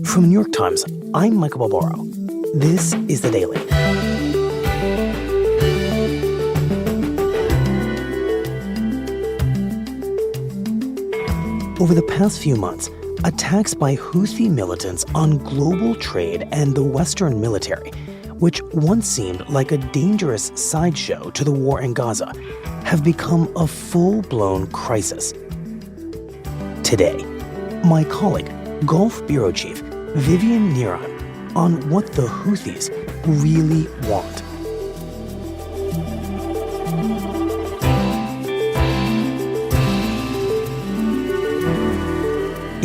From the New York Times, I'm Michael Barbaro. This is The Daily. Over the past few months, attacks by Houthi militants on global trade and the Western military, which once seemed like a dangerous sideshow to the war in Gaza, have become a full-blown crisis. Today, my colleague, Gulf Bureau Chief Vivian Nereim, on what the Houthis really want.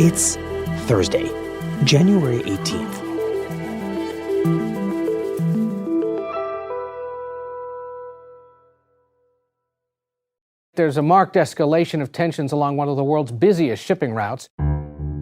It's Thursday, January 18th. There's a marked escalation of tensions along one of the world's busiest shipping routes.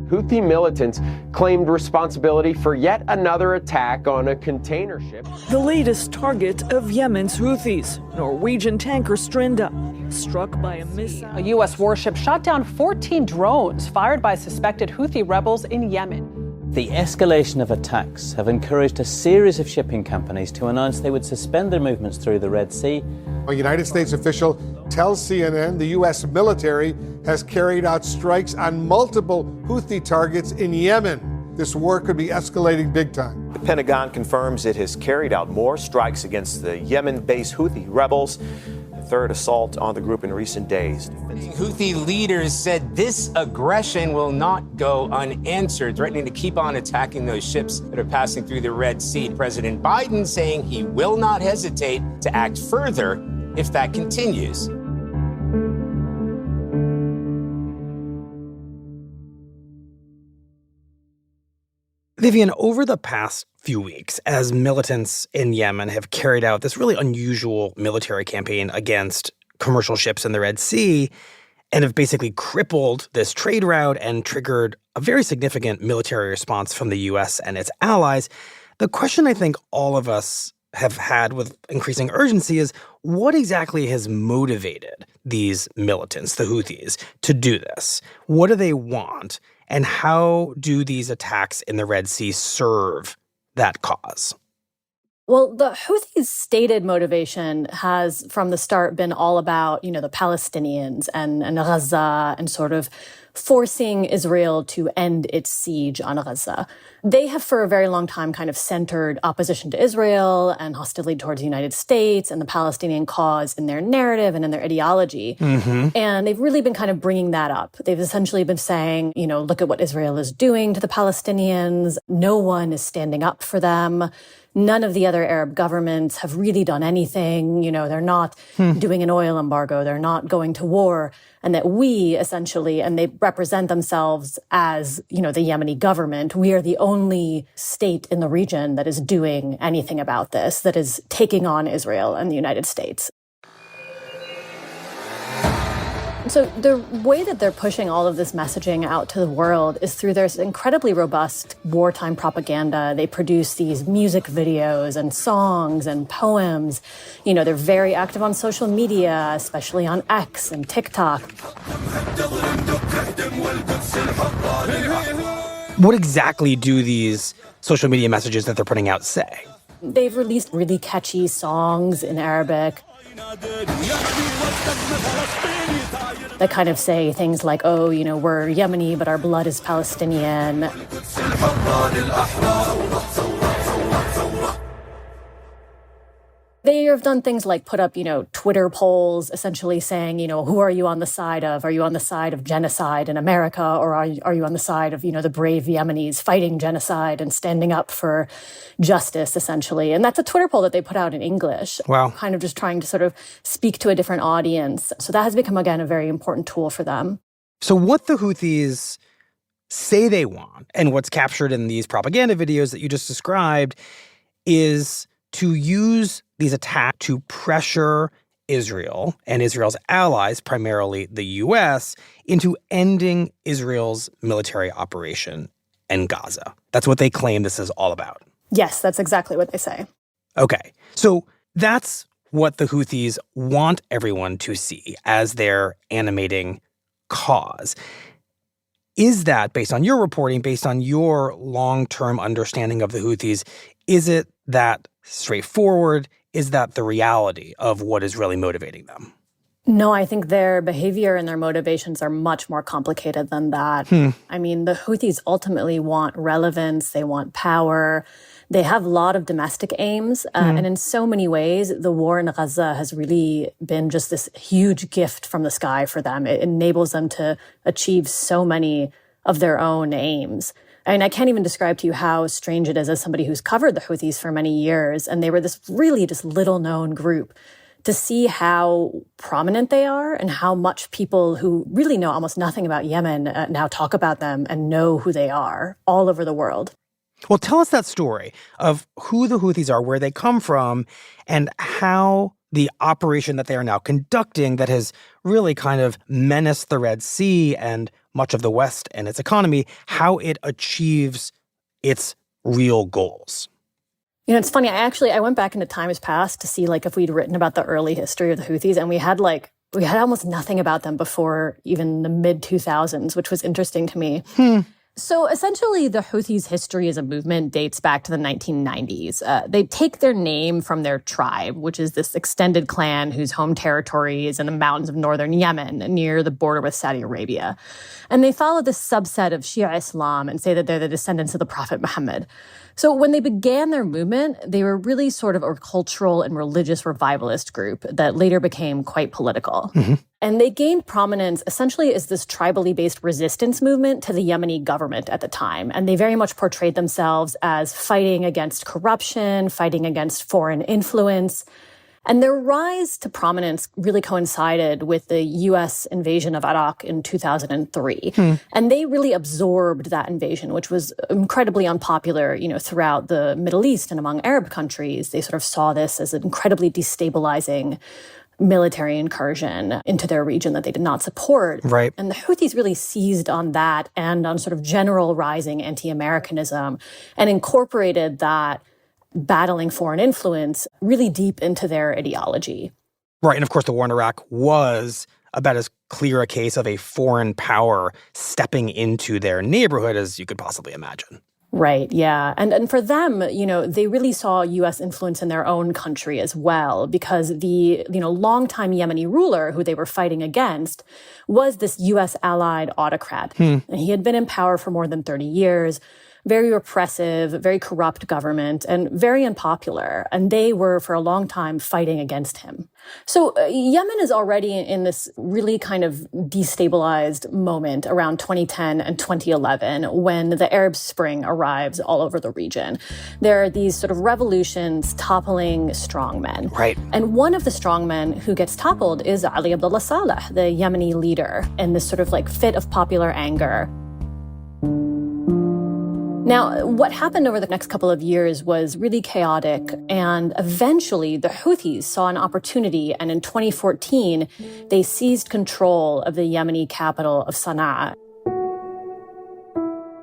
Houthi militants claimed responsibility for yet another attack on a container ship. The latest target of Yemen's Houthis, Norwegian tanker Strinda, struck by a missile. A U.S. warship shot down 14 drones fired by suspected Houthi rebels in Yemen. The escalation of attacks have encouraged a series of shipping companies to announce they would suspend their movements through the Red Sea. A United States official tells CNN the U.S. military has carried out strikes on multiple Houthi targets in Yemen. This war could be escalating big time. The Pentagon confirms it has carried out more strikes against the Yemen-based Houthi rebels, the third assault on the group in recent days. Houthi leaders said this aggression will not go unanswered, threatening to keep on attacking those ships that are passing through the Red Sea. President Biden saying he will not hesitate to act further if that continues. Vivian, over the past few weeks, as militants in Yemen have carried out this really unusual military campaign against commercial ships in the Red Sea and have basically crippled this trade route and triggered a very significant military response from the U.S. and its allies, the question I think all of us have had with increasing urgency is what exactly has motivated these militants, the Houthis, to do this? What do they want? And how do these attacks in the Red Sea serve that cause? Well, the Houthis' stated motivation has from the start been all about, the Palestinians and Gaza and sort of forcing Israel to end its siege on Gaza. They have for a very long time kind of centered opposition to Israel and hostility towards the United States and the Palestinian cause in their narrative and in their ideology. Mm-hmm. And they've really been kind of bringing that up. They've essentially been saying, look at what Israel is doing to the Palestinians. No one is standing up for them. None of the other Arab governments have really done anything. They're not doing an oil embargo. They're not going to war. And that we essentially, and they represent themselves as, the Yemeni government, we are the only state in the region that is doing anything about this, that is taking on Israel and the United States. So the way that they're pushing all of this messaging out to the world is through their incredibly robust wartime propaganda. They produce these music videos and songs and poems. They're very active on social media, especially on X and TikTok. What exactly do these social media messages that they're putting out say? They've released really catchy songs in Arabic that kind of say things like, we're Yemeni, but our blood is Palestinian. They have done things like put up, Twitter polls essentially saying, who are you on the side of? Are you on the side of genocide in America? Or are you on the side of, the brave Yemenis fighting genocide and standing up for justice, essentially? And that's a Twitter poll that they put out in English. Wow. Kind of just trying to sort of speak to a different audience. So that has become, again, a very important tool for them. So what the Houthis say they want, and what's captured in these propaganda videos that you just described, is to use these attacks to pressure Israel and Israel's allies, primarily the U.S., into ending Israel's military operation in Gaza. That's what they claim this is all about. Yes, that's exactly what they say. Okay, so that's what the Houthis want everyone to see as their animating cause. Is that, based on your reporting, based on your long-term understanding of the Houthis, is it that straightforward? Is that the reality of what is really motivating them? No, I think their behavior and their motivations are much more complicated than that. I mean, the Houthis ultimately want relevance. They want power. They have a lot of domestic aims. And in so many ways, the war in Gaza has really been just this huge gift from the sky for them. It enables them to achieve so many of their own aims. I mean, I can't even describe to you how strange it is as somebody who's covered the Houthis for many years. And they were this really just little known group, to see how prominent they are and how much people who really know almost nothing about Yemen now talk about them and know who they are all over the world. Well, tell us that story of who the Houthis are, where they come from, and how the operation that they are now conducting that has really kind of menaced the Red Sea and much of the West and its economy, how it achieves its real goals. You know, it's funny. I went back into times past to see if we'd written about the early history of the Houthis, and we had almost nothing about them before even the mid-2000s, which was interesting to me. So essentially, the Houthis' history as a movement dates back to the 1990s. They take their name from their tribe, which is this extended clan whose home territory is in the mountains of northern Yemen, near the border with Saudi Arabia. And they follow this subset of Shia Islam and say that they're the descendants of the Prophet Muhammad. So when they began their movement, they were really sort of a cultural and religious revivalist group that later became quite political. And they gained prominence essentially as this tribally based resistance movement to the Yemeni government at the time. And they very much portrayed themselves as fighting against corruption, fighting against foreign influence. And their rise to prominence really coincided with the U.S. invasion of Iraq in 2003. And they really absorbed that invasion, which was incredibly unpopular, throughout the Middle East and among Arab countries. They sort of saw this as an incredibly destabilizing military incursion into their region that they did not support. Right. And the Houthis really seized on that and on sort of general rising anti-Americanism and incorporated that battling foreign influence really deep into their ideology. Right. And of course, the war in Iraq was about as clear a case of a foreign power stepping into their neighborhood as you could possibly imagine. Right, yeah. And for them, they really saw U.S. influence in their own country as well, because the, longtime Yemeni ruler who they were fighting against was this U.S. allied autocrat. And he had been in power for more than 30 years. Very repressive, very corrupt government, and very unpopular. And they were, for a long time, fighting against him. So Yemen is already in this really kind of destabilized moment around 2010 and 2011 when the Arab Spring arrives all over the region. There are these sort of revolutions toppling strongmen. Right. And one of the strongmen who gets toppled is Ali Abdullah Saleh, the Yemeni leader, in this sort of fit of popular anger. Now, what happened over the next couple of years was really chaotic, and eventually the Houthis saw an opportunity, and in 2014, they seized control of the Yemeni capital of Sana'a.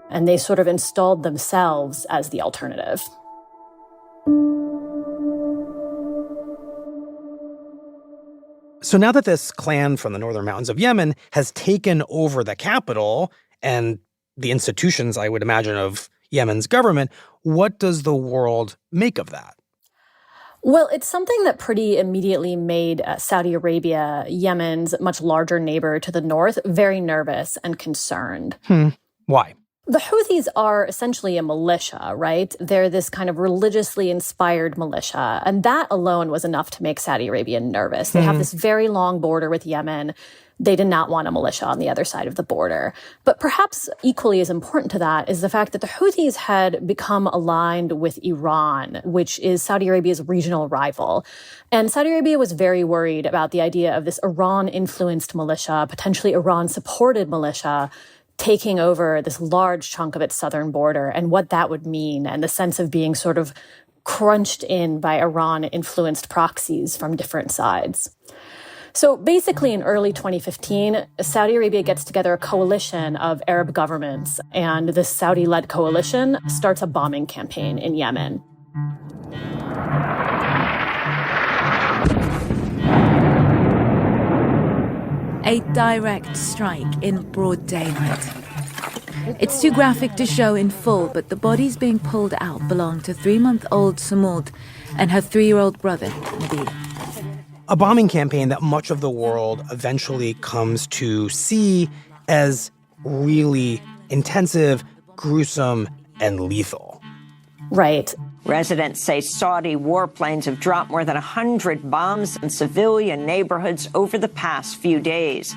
And they sort of installed themselves as the alternative. So now that this clan from the northern mountains of Yemen has taken over the capital and the institutions, I would imagine, of Yemen's government, what does the world make of that? Well, it's something that pretty immediately made Saudi Arabia, Yemen's much larger neighbor to the north, very nervous and concerned. Why? The Houthis are essentially a militia, right? They're this kind of religiously inspired militia. And that alone was enough to make Saudi Arabia nervous. They have this very long border with Yemen. They did not want a militia on the other side of the border. But perhaps equally as important to that is the fact that the Houthis had become aligned with Iran, which is Saudi Arabia's regional rival. And Saudi Arabia was very worried about the idea of this Iran-influenced militia, potentially Iran-supported militia, taking over this large chunk of its southern border and what that would mean, and the sense of being sort of crunched in by Iran-influenced proxies from different sides. So basically in early 2015, Saudi Arabia gets together a coalition of Arab governments, and this Saudi-led coalition starts a bombing campaign in Yemen. A direct strike in broad daylight. It's too graphic to show in full, but the bodies being pulled out belong to 3-month-old Samud and her 3-year-old brother, Nabil. A bombing campaign that much of the world eventually comes to see as really intensive, gruesome, and lethal. Right. Residents say Saudi warplanes have dropped more than 100 bombs in civilian neighborhoods over the past few days.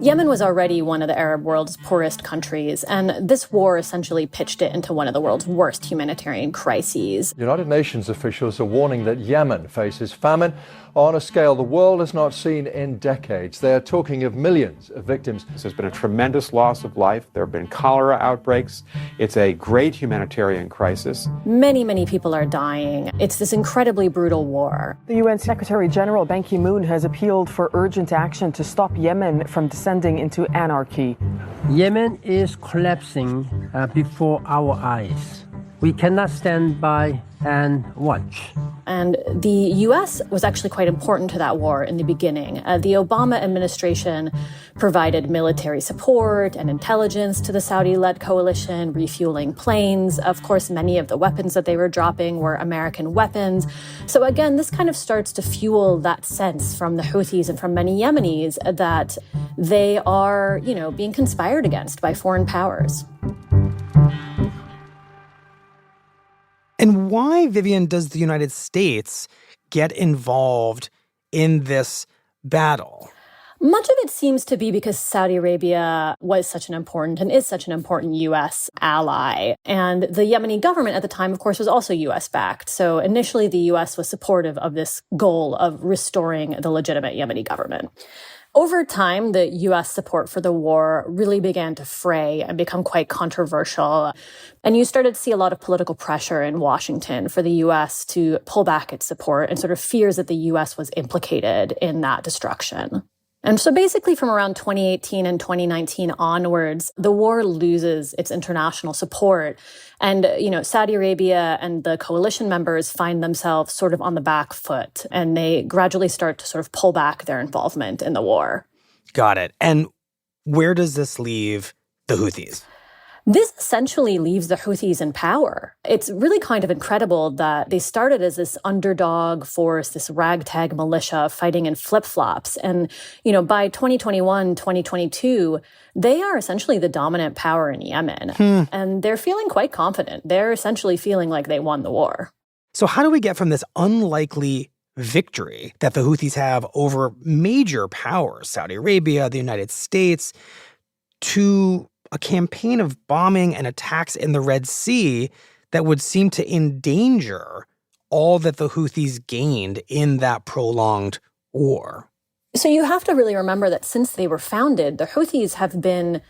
Yemen was already one of the Arab world's poorest countries, and this war essentially pitched it into one of the world's worst humanitarian crises. United Nations officials are warning that Yemen faces famine on a scale the world has not seen in decades. They are talking of millions of victims. There's been a tremendous loss of life. There have been cholera outbreaks. It's a great humanitarian crisis. Many, many people are dying. It's this incredibly brutal war. The UN Secretary General Ban Ki-moon has appealed for urgent action to stop Yemen from descending into anarchy. Yemen is collapsing before our eyes. We cannot stand by and watch. And the U.S. was actually quite important to that war in the beginning. The Obama administration provided military support and intelligence to the Saudi-led coalition, refueling planes. Of course, many of the weapons that they were dropping were American weapons. So again, this kind of starts to fuel that sense from the Houthis and from many Yemenis that they are, being conspired against by foreign powers. And why, Vivian, does the United States get involved in this battle? Much of it seems to be because Saudi Arabia was such an important and is such an important U.S. ally. And the Yemeni government at the time, of course, was also U.S.-backed. So initially, the U.S. was supportive of this goal of restoring the legitimate Yemeni government. Over time, the U.S. support for the war really began to fray and become quite controversial. And you started to see a lot of political pressure in Washington for the U.S. to pull back its support and sort of fears that the U.S. was implicated in that destruction. And so basically from around 2018 and 2019 onwards, the war loses its international support. And, Saudi Arabia and the coalition members find themselves sort of on the back foot, and they gradually start to sort of pull back their involvement in the war. Got it. And where does this leave the Houthis? This essentially leaves the Houthis in power. It's really kind of incredible that they started as this underdog force, this ragtag militia fighting in flip-flops. And, by 2021, 2022, they are essentially the dominant power in Yemen. And they're feeling quite confident. They're essentially feeling like they won the war. So how do we get from this unlikely victory that the Houthis have over major powers, Saudi Arabia, the United States, to a campaign of bombing and attacks in the Red Sea that would seem to endanger all that the Houthis gained in that prolonged war? So you have to really remember that since they were founded, the Houthis have been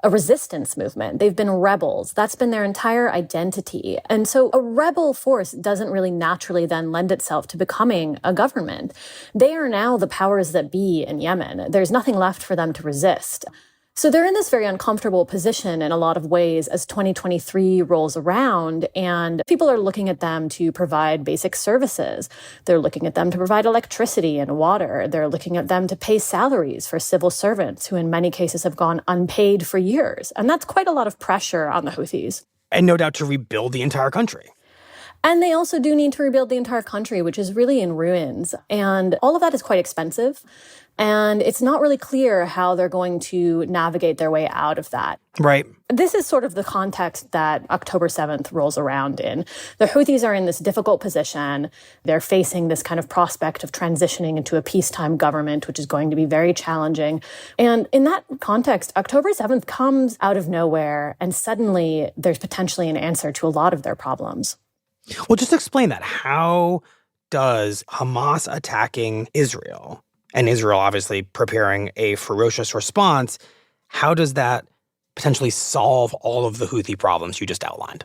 a resistance movement. They've been rebels. That's been their entire identity. And so a rebel force doesn't really naturally then lend itself to becoming a government. They are now the powers that be in Yemen. There's nothing left for them to resist. So they're in this very uncomfortable position in a lot of ways as 2023 rolls around, and people are looking at them to provide basic services. They're looking at them to provide electricity and water. They're looking at them to pay salaries for civil servants who in many cases have gone unpaid for years. And that's quite a lot of pressure on the Houthis. And no doubt to rebuild the entire country. And they also do need to rebuild the entire country, which is really in ruins. And all of that is quite expensive. And it's not really clear how they're going to navigate their way out of that. Right. This is sort of the context that October 7th rolls around in. The Houthis are in this difficult position. They're facing this kind of prospect of transitioning into a peacetime government, which is going to be very challenging. And in that context, October 7th comes out of nowhere, and suddenly there's potentially an answer to a lot of their problems. Well, just explain that. How does Hamas attacking Israel, and Israel obviously preparing a ferocious response, how does that potentially solve all of the Houthi problems you just outlined?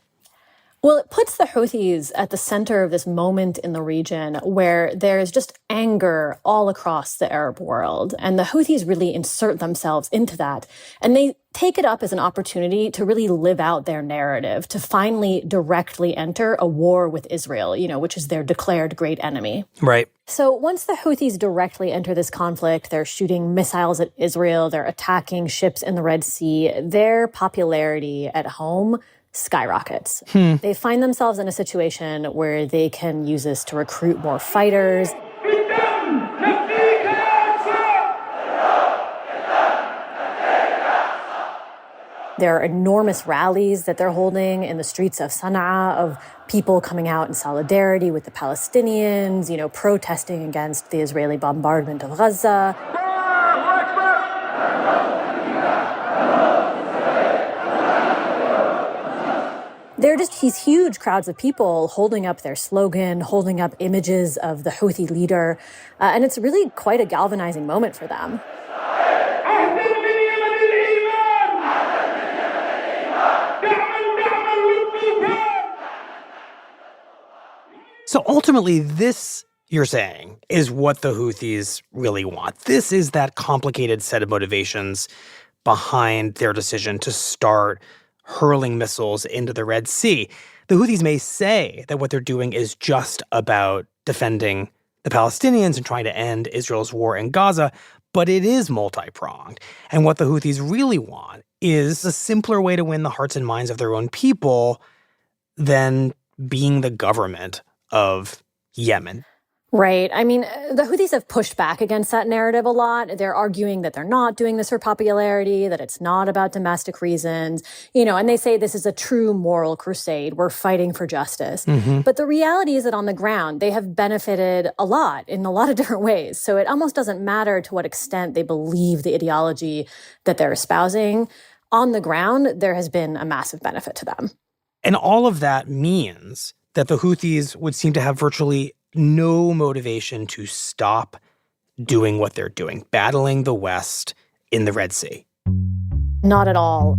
Well, it puts the Houthis at the center of this moment in the region where there's just anger all across the Arab world. And the Houthis really insert themselves into that. And they take it up as an opportunity to really live out their narrative, to finally directly enter a war with Israel, which is their declared great enemy. Right. So once the Houthis directly enter this conflict, they're shooting missiles at Israel, they're attacking ships in the Red Sea, their popularity at home skyrockets. They find themselves in a situation where they can use this to recruit more fighters. There are enormous rallies that they're holding in the streets of Sana'a of people coming out in solidarity with the Palestinians, protesting against the Israeli bombardment of Gaza. They're just these huge crowds of people holding up their slogan, holding up images of the Houthi leader. And it's really quite a galvanizing moment for them. So ultimately, this, you're saying, is what the Houthis really want. This is that complicated set of motivations behind their decision to start hurling missiles into the Red Sea. The Houthis may say that what they're doing is just about defending the Palestinians and trying to end Israel's war in Gaza, but it is multi-pronged. And what the Houthis really want is a simpler way to win the hearts and minds of their own people than being the government of Yemen. Right. I mean, the Houthis have pushed back against that narrative a lot. They're arguing that they're not doing this for popularity, that it's not about domestic reasons, and they say this is a true moral crusade. We're fighting for justice. But the reality is that on the ground, they have benefited a lot in a lot of different ways. So it almost doesn't matter to what extent they believe the ideology that they're espousing. On the ground, there has been a massive benefit to them. And all of that means that the Houthis would seem to have virtually no motivation to stop doing what they're doing, battling the West in the Red Sea. Not at all.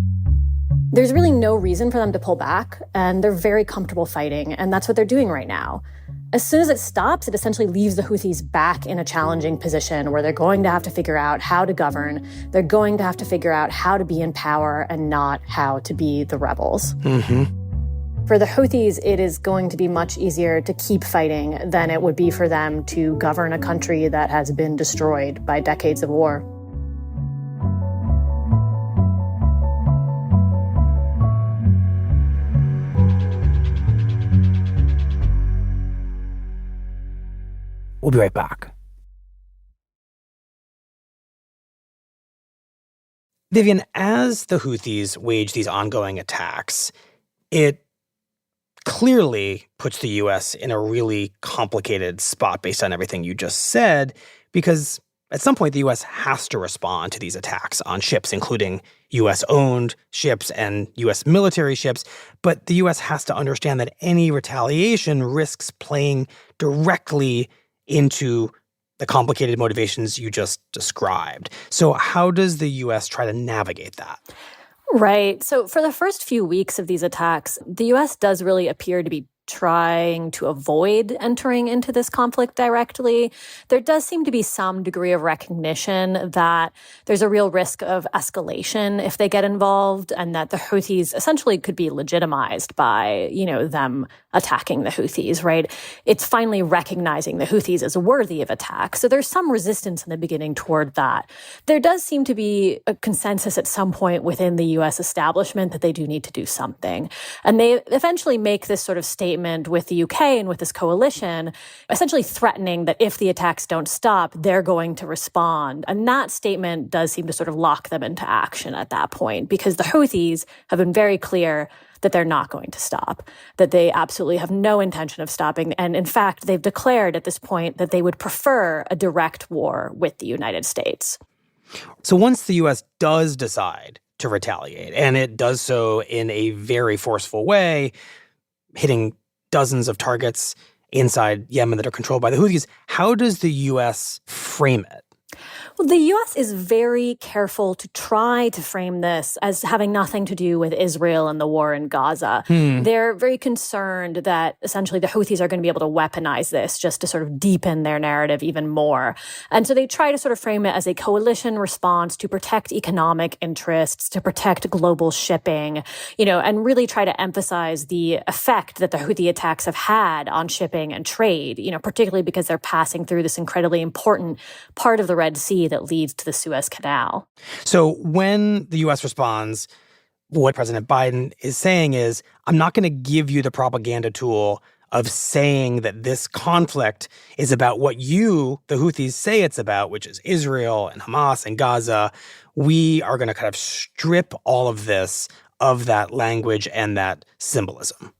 There's really no reason for them to pull back, and they're very comfortable fighting, and that's what they're doing right now. As soon as it stops, it essentially leaves the Houthis back in a challenging position where they're going to have to figure out how to govern. They're going to have to figure out how to be in power and not how to be the rebels. For the Houthis, it is going to be much easier to keep fighting than it would be for them to govern a country that has been destroyed by decades of war. We'll be right back. Vivian, as the Houthis wage these ongoing attacks, it clearly puts the U.S. in a really complicated spot based on everything you just said, because at some point the U.S. has to respond to these attacks on ships, including U.S.-owned ships and U.S. military ships. But the U.S. has to understand that any retaliation risks playing directly into the complicated motivations you just described. So how does the U.S. try to navigate that? Right. So for the first few weeks of these attacks, the U.S. does really appear to be trying to avoid entering into this conflict directly. There does seem to be some degree of recognition that there's a real risk of escalation if they get involved, and that the Houthis essentially could be legitimized by, them attacking the Houthis, right? It's finally recognizing the Houthis as worthy of attack. So there's some resistance in the beginning toward that. There does seem to be a consensus at some point within the U.S. establishment that they do need to do something. And they eventually make this sort of statement with the UK and with this coalition, essentially threatening that if the attacks don't stop, they're going to respond. And that statement does seem to sort of lock them into action at that point, because the Houthis have been very clear that they're not going to stop, that they absolutely have no intention of stopping. And in fact, they've declared at this point that they would prefer a direct war with the United States. So once the U.S. does decide to retaliate, and it does so in a very forceful way, hitting dozens of targets inside Yemen that are controlled by the Houthis, how does the U.S. frame it? Well, the U.S. is very careful to try to frame this as having nothing to do with Israel and the war in Gaza. They're very concerned that essentially the Houthis are going to be able to weaponize this just to sort of deepen their narrative even more. And so they try to sort of frame it as a coalition response to protect economic interests, to protect global shipping, and really try to emphasize the effect that the Houthi attacks have had on shipping and trade, particularly because they're passing through this incredibly important part of the Red Sea that leads to the Suez Canal. So when the U.S. responds, what President Biden is saying is, I'm not going to give you the propaganda tool of saying that this conflict is about what you, the Houthis, say it's about, which is Israel and Hamas and Gaza. We are going to kind of strip all of this of that language and that symbolism.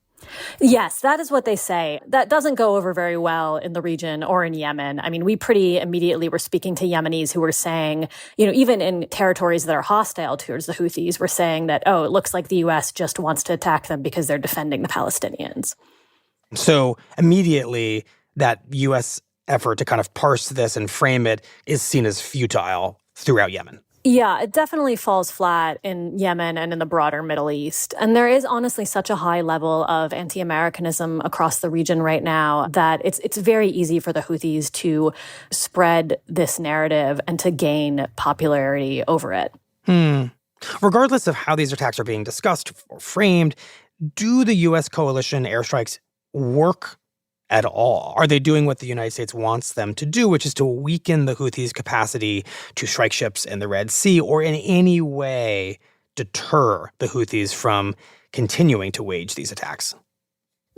Yes, that is what they say. That doesn't go over very well in the region or in Yemen. I mean, we pretty immediately were speaking to Yemenis who were saying, even in territories that are hostile towards the Houthis, were saying that, it looks like the U.S. just wants to attack them because they're defending the Palestinians. So immediately that U.S. effort to kind of parse this and frame it is seen as futile throughout Yemen. Yeah, it definitely falls flat in Yemen and in the broader Middle East. And there is honestly such a high level of anti-Americanism across the region right now that it's very easy for the Houthis to spread this narrative and to gain popularity over it. Regardless of how these attacks are being discussed or framed, do the U.S. coalition airstrikes work at all? Are they doing what the United States wants them to do, which is to weaken the Houthis' capacity to strike ships in the Red Sea or in any way deter the Houthis from continuing to wage these attacks?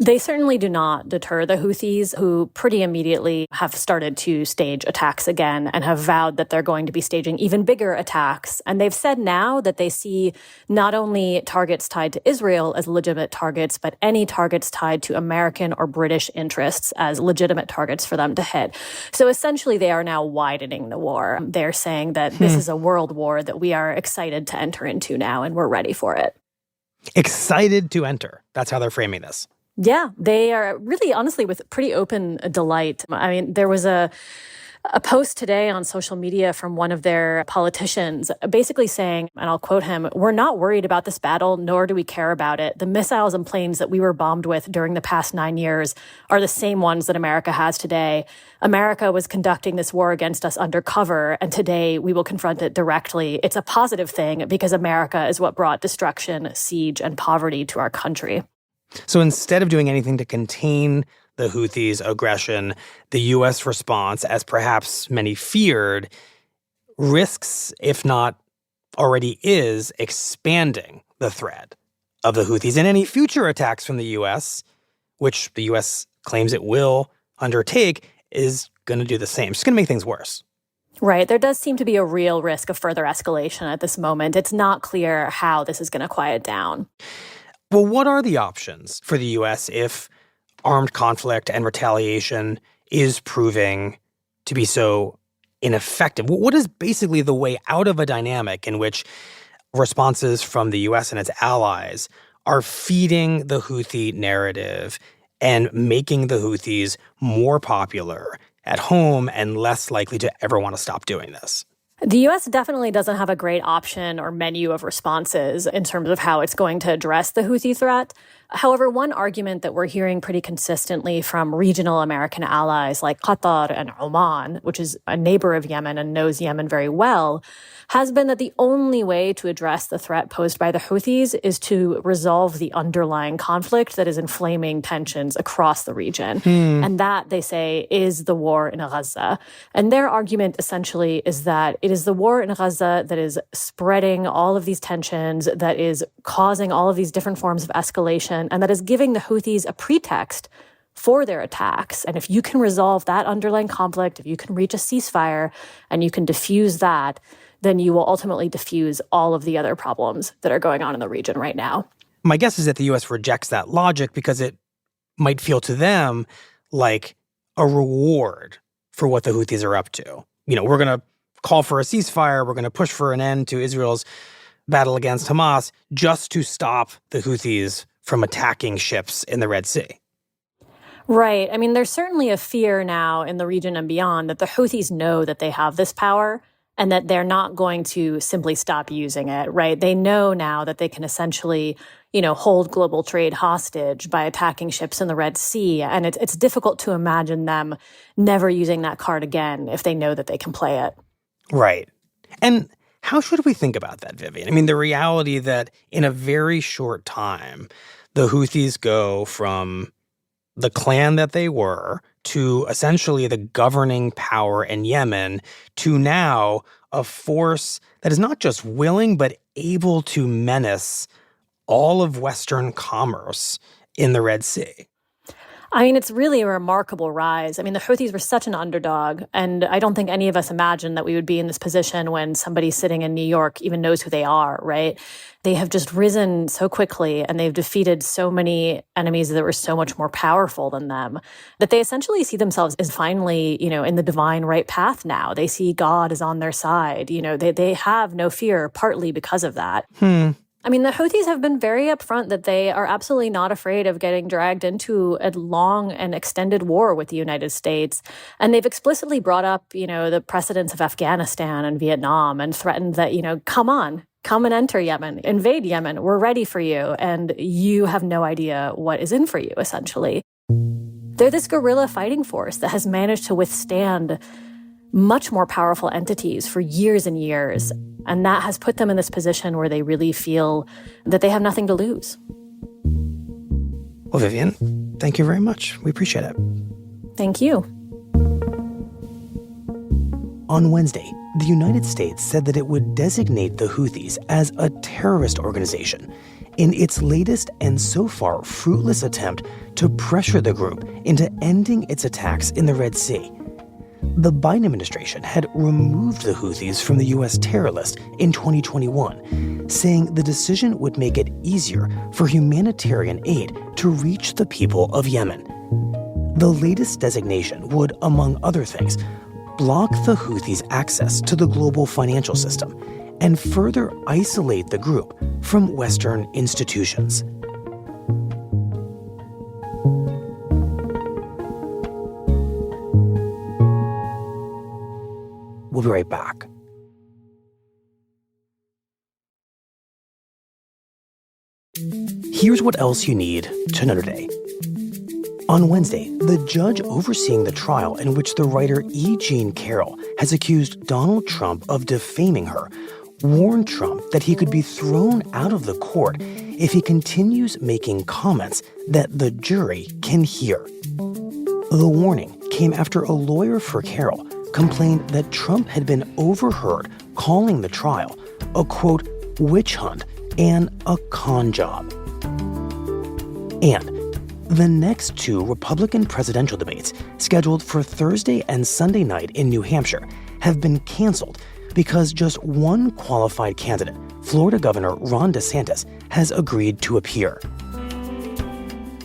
They certainly do not deter the Houthis, who pretty immediately have started to stage attacks again and have vowed that they're going to be staging even bigger attacks. And they've said now that they see not only targets tied to Israel as legitimate targets, but any targets tied to American or British interests as legitimate targets for them to hit. So essentially, they are now widening the war. They're saying that this is a world war that we are excited to enter into now, and we're ready for it. Excited to enter. That's how they're framing this. Yeah, they are really, honestly, with pretty open delight. I mean, there was a post today on social media from one of their politicians basically saying, and I'll quote him, "We're not worried about this battle, nor do we care about it. The missiles and planes that we were bombed with during the past 9 years are the same ones that America has today. America was conducting this war against us undercover, and today we will confront it directly. It's a positive thing because America is what brought destruction, siege, and poverty to our country." So instead of doing anything to contain the Houthis' aggression, the U.S. response, as perhaps many feared, risks, if not already is, expanding the threat of the Houthis. And any future attacks from the U.S., which the U.S. claims it will undertake, is going to do the same. It's going to make things worse. Right. There does seem to be a real risk of further escalation at this moment. It's not clear how this is going to quiet down. Well, what are the options for the U.S. if armed conflict and retaliation is proving to be so ineffective? What is basically the way out of a dynamic in which responses from the U.S. and its allies are feeding the Houthi narrative and making the Houthis more popular at home and less likely to ever want to stop doing this? The U.S. definitely doesn't have a great option or menu of responses in terms of how it's going to address the Houthi threat. However, one argument that we're hearing pretty consistently from regional American allies like Qatar and Oman, which is a neighbor of Yemen and knows Yemen very well, has been that the only way to address the threat posed by the Houthis is to resolve the underlying conflict that is inflaming tensions across the region. And that, they say, is the war in Gaza. And their argument essentially is that it is the war in Gaza that is spreading all of these tensions, that is causing all of these different forms of escalation, and that is giving the Houthis a pretext for their attacks. And if you can resolve that underlying conflict, if you can reach a ceasefire and you can diffuse that, then you will ultimately diffuse all of the other problems that are going on in the region right now. My guess is that the U.S. rejects that logic because it might feel to them like a reward for what the Houthis are up to. We're going to call for a ceasefire. We're going to push for an end to Israel's battle against Hamas just to stop the Houthis from attacking ships in the Red Sea. Right. I mean, there's certainly a fear now in the region and beyond that the Houthis know that they have this power and that they're not going to simply stop using it, right? They know now that they can essentially, hold global trade hostage by attacking ships in the Red Sea. And it's difficult to imagine them never using that card again if they know that they can play it. Right. And how should we think about that, Vivian? I mean, the reality that in a very short time, the Houthis go from the clan that they were to essentially the governing power in Yemen to now a force that is not just willing but able to menace all of Western commerce in the Red Sea. I mean, it's really a remarkable rise. I mean, the Houthis were such an underdog, and I don't think any of us imagined that we would be in this position when somebody sitting in New York even knows who they are, right? They have just risen so quickly, and they've defeated so many enemies that were so much more powerful than them, that they essentially see themselves as finally, in the divine right path now. They see God is on their side. They have no fear, partly because of that. I mean, the Houthis have been very upfront that they are absolutely not afraid of getting dragged into a long and extended war with the United States. And they've explicitly brought up, the precedents of Afghanistan and Vietnam and threatened that, come and enter Yemen, invade Yemen. We're ready for you. And you have no idea what is in for you, essentially. They're this guerrilla fighting force that has managed to withstand much more powerful entities for years and years. And that has put them in this position where they really feel that they have nothing to lose. Well, Vivian, thank you very much. We appreciate it. Thank you. On Wednesday, the United States said that it would designate the Houthis as a terrorist organization in its latest and so far fruitless attempt to pressure the group into ending its attacks in the Red Sea. The Biden administration had removed the Houthis from the U.S. terror list in 2021, saying the decision would make it easier for humanitarian aid to reach the people of Yemen. The latest designation would, among other things, block the Houthis' access to the global financial system and further isolate the group from Western institutions. We'll be right back. Here's what else you need to know today. On Wednesday, the judge overseeing the trial in which the writer E. Jean Carroll has accused Donald Trump of defaming her warned Trump that he could be thrown out of the court if he continues making comments that the jury can hear. The warning came after a lawyer for Carroll complained that Trump had been overheard calling the trial a, quote, witch hunt and a con job. And the next two Republican presidential debates, scheduled for Thursday and Sunday night in New Hampshire, have been canceled because just one qualified candidate, Florida Governor Ron DeSantis, has agreed to appear.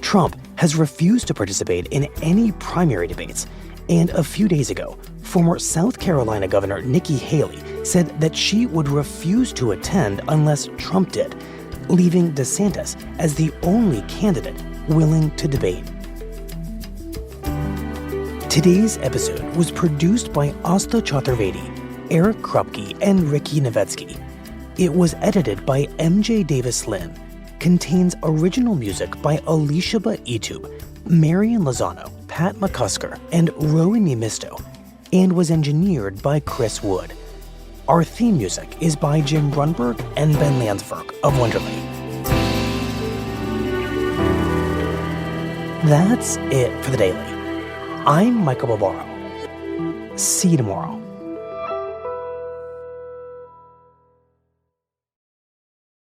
Trump has refused to participate in any primary debates, and a few days ago, former South Carolina Governor Nikki Haley said that she would refuse to attend unless Trump did, leaving DeSantis as the only candidate willing to debate. Today's episode was produced by Asta Chaturvedi, Eric Krupke, and Ricky Novetsky. It was edited by MJ Davis-Lynn, contains original music by Alicia Itube, Marian Lozano, Pat McCusker, and Rowan Nemisto, and was engineered by Chris Wood. Our theme music is by Jim Brunberg and Ben Landsberg of Wonderly. That's it for the Daily. I'm Michael Barbaro. See you tomorrow.